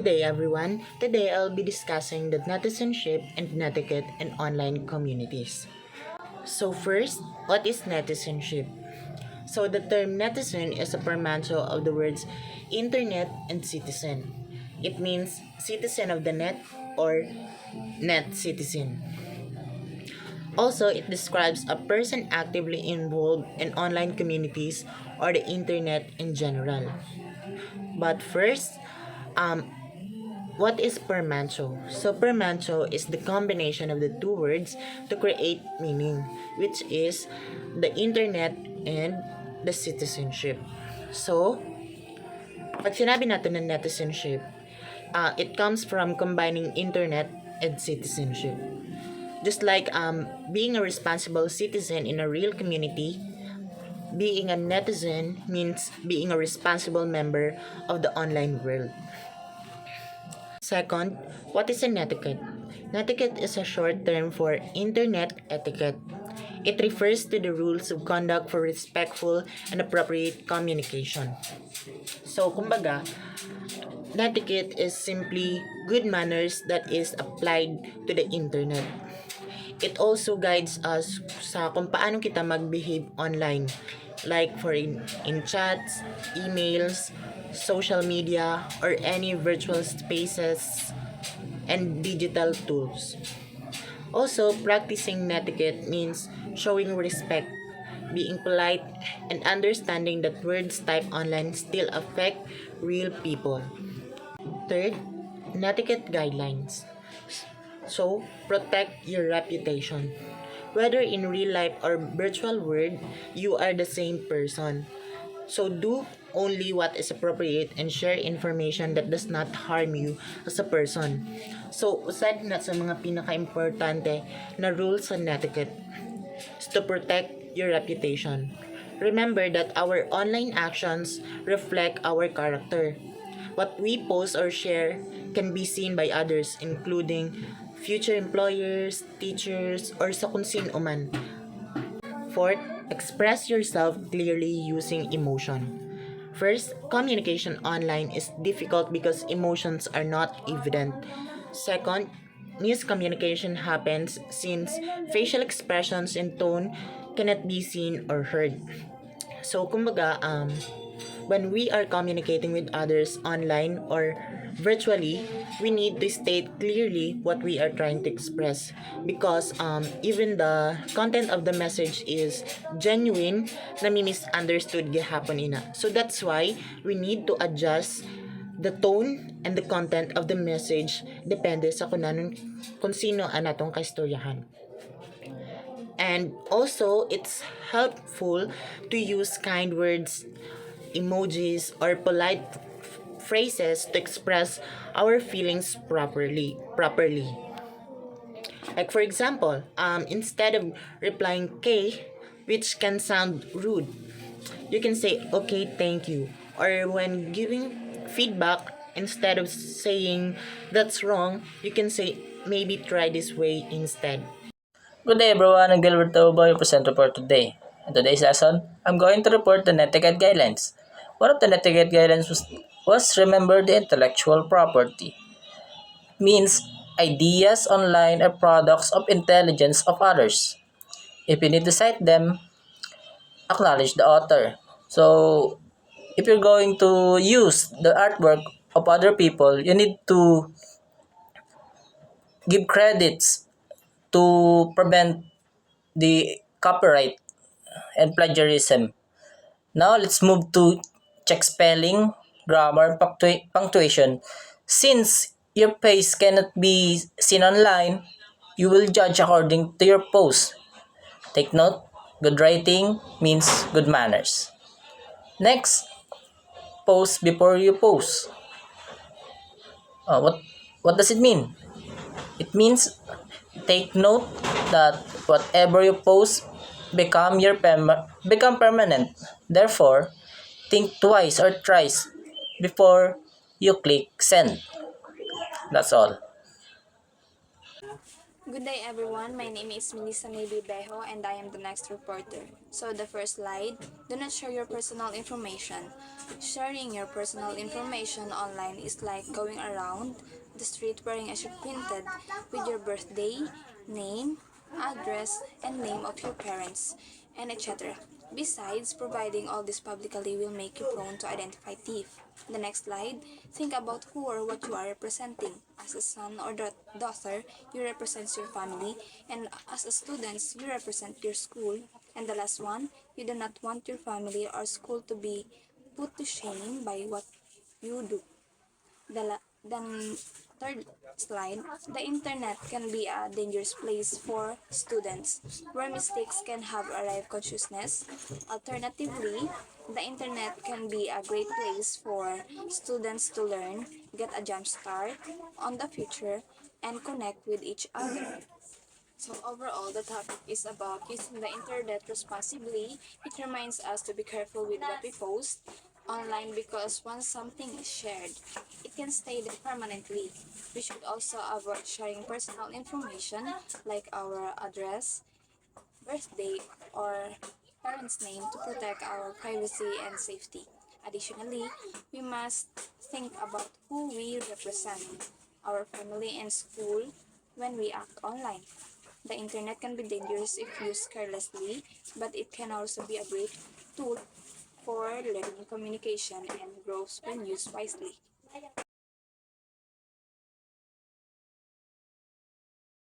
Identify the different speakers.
Speaker 1: Good day, everyone. Today I'll be discussing the netizenship and netiquette in online communities. So first, what is netizenship? So the term netizen is a portmanteau of the words internet and citizen. It means citizen of the net or net citizen. Also, it describes a person actively involved in online communities or the internet in general. But first, um, what is portmanteau? So portmanteau is the combination of the two words to create meaning, which is the internet and the citizenship. So, pag sinabi natin ng netizenship, it comes from combining internet and citizenship. Just like being a responsible citizen in a real community, being a netizen means being a responsible member of the online world. Second, what is a netiquette? Netiquette is a short term for internet etiquette. It refers to the rules of conduct for respectful and appropriate communication. So, kumbaga, netiquette is simply good manners that is applied to the internet. It also guides us sa kung paano kita mag-behave online. Like for in chats, emails, social media, or any virtual spaces and digital tools. Also, practicing netiquette means showing respect, being polite, and understanding that words typed online still affect real people. Third, netiquette guidelines. So, protect your reputation. Whether in real life or virtual world, you are the same person. So, do only what is appropriate and share information that does not harm you as a person. So, aside na sa mga pinaka-importante na rules sa netiquette is to protect your reputation. Remember that our online actions reflect our character. What we post or share can be seen by others, including future employers, teachers, or sa kung sino man. Fourth, express yourself clearly using emotion. First, communication online is difficult because emotions are not evident. Second, miscommunication happens since facial expressions and tone cannot be seen or heard. So, kumbaga, when we are communicating with others online or virtually, we need to state clearly what we are trying to express because even the content of the message is genuine, nami-misunderstood gihapon ina. So that's why we need to adjust the tone and the content of the message depende sa kung sino ang atong kaistoryahan. And also, it's helpful to use kind words, emojis, or polite phrases to express our feelings properly. Like for example, instead of replying K, which can sound rude, you can say okay, thank you. Or when giving feedback, instead of saying that's wrong, you can say maybe try this way instead.
Speaker 2: Good day everyone, I'm Gilbert Taubo, your presenter for today. In today's lesson, I'm going to report the Netiquette Guidelines. One of the Netiquette Guidelines was remember the intellectual property. Means ideas online are products of intelligence of others. If you need to cite them, acknowledge the author. So, if you're going to use the artwork of other people, you need to give credits to prevent the copyright and plagiarism. Now let's move to check spelling, grammar, punctuation. Since your face cannot be seen online, you will judge according to your post. Take note, good writing means good manners. Next, post before you post. What does it mean? It means take note that whatever you post become permanent. Therefore, think twice or thrice before you click send. That's all.
Speaker 3: Good day everyone, my name is Melissa Maybe Bejo and I am the next reporter. So the first slide, do not share your personal information. Sharing your personal information online is like going around the street wearing a shirt printed with your birthday, name, address, and name of your parents, and etc. Besides, providing all this publicly will make you prone to identify thief. The next slide, think about who or what you are representing. As a son or daughter, you represent your family, and as a student, you represent your school. And the last one, you do not want your family or school to be put to shame by what you do. Then third slide, the internet can be a dangerous place for students where mistakes can have arrived consciousness. Alternatively, the internet can be a great place for students to learn, get a jump start on the future, and connect with each other. So overall, the topic is about using the internet responsibly. It reminds us to be careful with what we post online because once something is shared, it can stay there permanently. We should also avoid sharing personal information like our address, birthday, or parents' name to protect our privacy and safety. Additionally, we must think about who we represent, our family and school, when we act online. The internet can be dangerous if used carelessly, but it can also be a great tool for learning, communication, and growth when used wisely.